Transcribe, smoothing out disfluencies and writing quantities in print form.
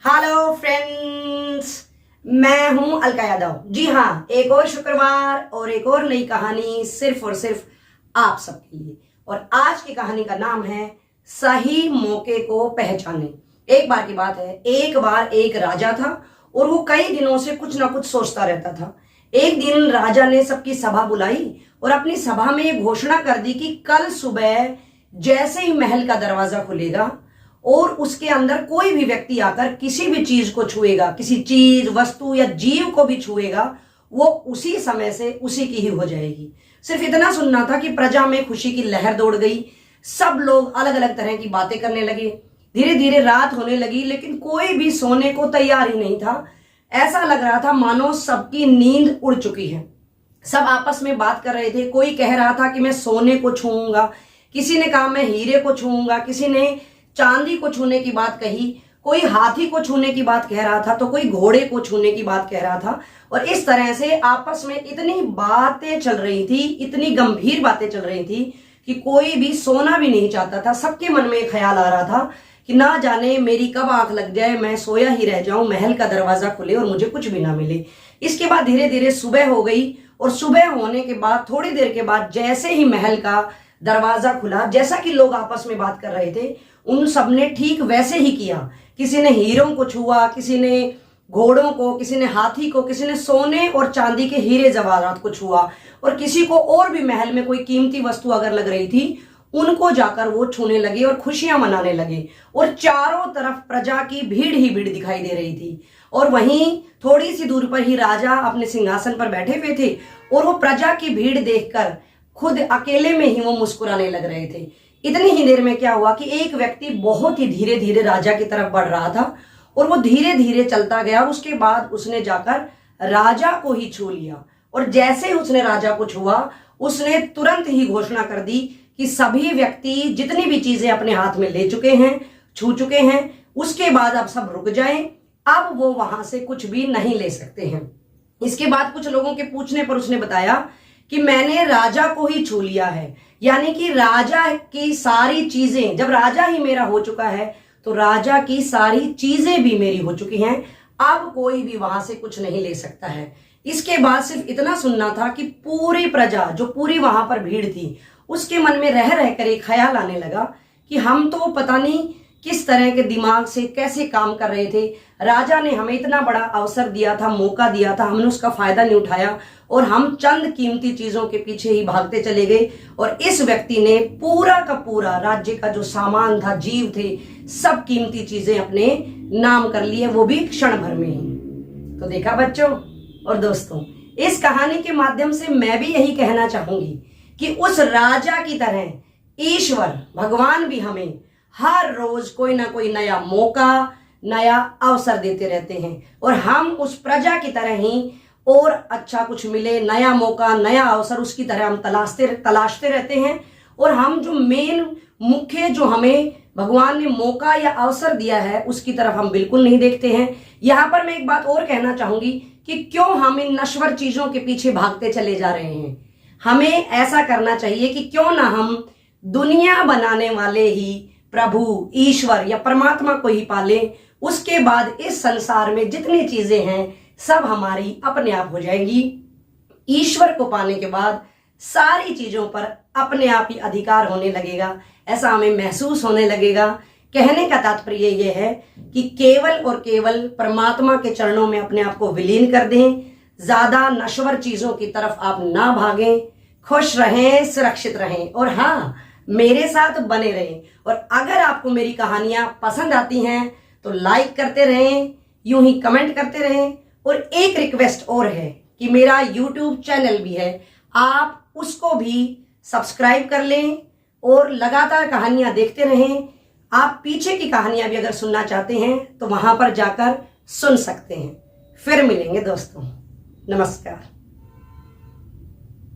Hello friends, मैं हूं अलका यादव। जी हाँ, एक और शुक्रवार और एक और नई कहानी सिर्फ और सिर्फ आप सबके लिए। और आज की कहानी का नाम है सही मौके को पहचाने। एक बार की बात है, एक बार एक राजा था और वो कई दिनों से कुछ ना कुछ सोचता रहता था। एक दिन राजा ने सबकी सभा बुलाई और अपनी सभा में ये घोषणा कर दी कि कल सुबह जैसे ही महल का दरवाजा खुलेगा और उसके अंदर कोई भी व्यक्ति आकर किसी भी चीज को छुएगा, किसी चीज, वस्तु या जीव को भी छुएगा, वो उसी समय से उसी की ही हो जाएगी। सिर्फ इतना सुनना था कि प्रजा में खुशी की लहर दौड़ गई। सब लोग अलग अलग तरह की बातें करने लगे। धीरे धीरे रात होने लगी, लेकिन कोई भी सोने को तैयार ही नहीं था। ऐसा लग रहा था मानो सबकी नींद उड़ चुकी है। सब आपस में बात कर रहे थे। कोई कह रहा था कि मैं सोने को छूऊंगा, किसी ने कहा मैं हीरे को छूऊंगा, किसी ने चांदी को छूने की बात कही, कोई हाथी को छूने की बात कह रहा था, तो कोई घोड़े को छूने की बात कह रहा था। और इस तरह से आपस में इतनी बातें चल रही थी, इतनी गंभीर बातें चल रही थी कि कोई भी सोना भी नहीं चाहता था। सबके मन में ख्याल आ रहा था कि ना जाने मेरी कब आंख लग जाए, मैं सोया ही रह जाऊं, महल का दरवाजा खुले और मुझे कुछ भी ना मिले। इसके बाद धीरे धीरे सुबह हो गई और सुबह होने के बाद थोड़ी देर के बाद जैसे ही महल का दरवाजा खुला, जैसा कि लोग आपस में बात कर रहे थे, उन सब ने ठीक वैसे ही किया। किसी ने हीरों को छुआ, किसी ने घोड़ों को, किसी ने हाथी को, किसी ने सोने और चांदी के हीरे जवाहरात को छुआ, और किसी को और भी महल में कोई कीमती वस्तु अगर लग रही थी उनको जाकर वो छूने लगे और खुशियां मनाने लगे। और चारों तरफ प्रजा की भीड़ ही भीड़ दिखाई दे रही थी। और वहीं थोड़ी सी दूर पर ही राजा अपने सिंहासन पर बैठे हुए थे और वो प्रजा की भीड़ देखकर खुद अकेले में ही वो मुस्कुराने लग रहे थे। इतनी ही देर में क्या हुआ कि एक व्यक्ति बहुत ही धीरे धीरे राजा की तरफ बढ़ रहा था और वो धीरे धीरे चलता गया। उसके बाद उसने जाकर राजा को ही छू लिया। और जैसे ही उसने राजा को छुआ, उसने तुरंत ही घोषणा कर दी कि सभी व्यक्ति जितनी भी चीजें अपने हाथ में ले चुके हैं, छू चुके हैं, उसके बाद अब सब रुक जाएं। अब वो वहां से कुछ भी नहीं ले सकते हैं। इसके बाद कुछ लोगों के पूछने पर उसने बताया कि मैंने राजा को ही छू लिया है, यानी कि राजा की सारी चीजें, जब राजा ही मेरा हो चुका है तो राजा की सारी चीजें भी मेरी हो चुकी हैं। अब कोई भी वहां से कुछ नहीं ले सकता है। इसके बाद सिर्फ इतना सुनना था कि पूरी प्रजा, जो पूरी वहां पर भीड़ थी, उसके मन में रह रहकर एक ख्याल आने लगा कि हम तो पता नहीं किस तरह के दिमाग से कैसे काम कर रहे थे। राजा ने हमें इतना बड़ा अवसर दिया था, मौका दिया था, हमने उसका फायदा नहीं उठाया और हम चंद कीमती चीजों के पीछे ही भागते चले गए। और इस व्यक्ति ने पूरा का पूरा राज्य का जो सामान था, जीव थे, सब कीमती चीजें अपने नाम कर लिए, वो भी क्षण भर में ही। तो देखा बच्चों और दोस्तों, इस कहानी के माध्यम से मैं भी यही कहना चाहूंगी कि उस राजा की तरह ईश्वर भगवान भी हमें हर रोज कोई ना कोई नया मौका, नया अवसर देते रहते हैं। और हम उस प्रजा की तरह ही और अच्छा कुछ मिले, नया मौका, नया अवसर, उसकी तरह हम तलाशते रहते हैं। और हम जो मेन मुख्य जो हमें भगवान ने मौका या अवसर दिया है, उसकी तरफ हम बिल्कुल नहीं देखते हैं। यहां पर मैं एक बात और कहना चाहूंगी कि क्यों हम इन नश्वर चीजों के पीछे भागते चले जा रहे हैं। हमें ऐसा करना चाहिए कि क्यों ना हम दुनिया बनाने वाले ही प्रभु, ईश्वर या परमात्मा को ही पालें। उसके बाद इस संसार में जितनी चीजें हैं सब हमारी अपने आप हो जाएंगी। ईश्वर को पाने के बाद सारी चीजों पर अपने आप ही अधिकार होने लगेगा, ऐसा हमें महसूस होने लगेगा। कहने का तात्पर्य यह है कि केवल और केवल परमात्मा के चरणों में अपने आप को विलीन कर दें। ज्यादा नश्वर चीजों की तरफ आप ना भागें। खुश रहें, सुरक्षित रहें और हाँ, मेरे साथ बने रहें। और अगर आपको मेरी कहानियां पसंद आती हैं तो लाइक करते रहें, यूं ही कमेंट करते रहें। और एक रिक्वेस्ट और है कि मेरा YouTube चैनल भी है, आप उसको भी सब्सक्राइब कर लें और लगातार कहानियां देखते रहें। आप पीछे की कहानियां भी अगर सुनना चाहते हैं तो वहां पर जाकर सुन सकते हैं। फिर मिलेंगे दोस्तों, नमस्कार।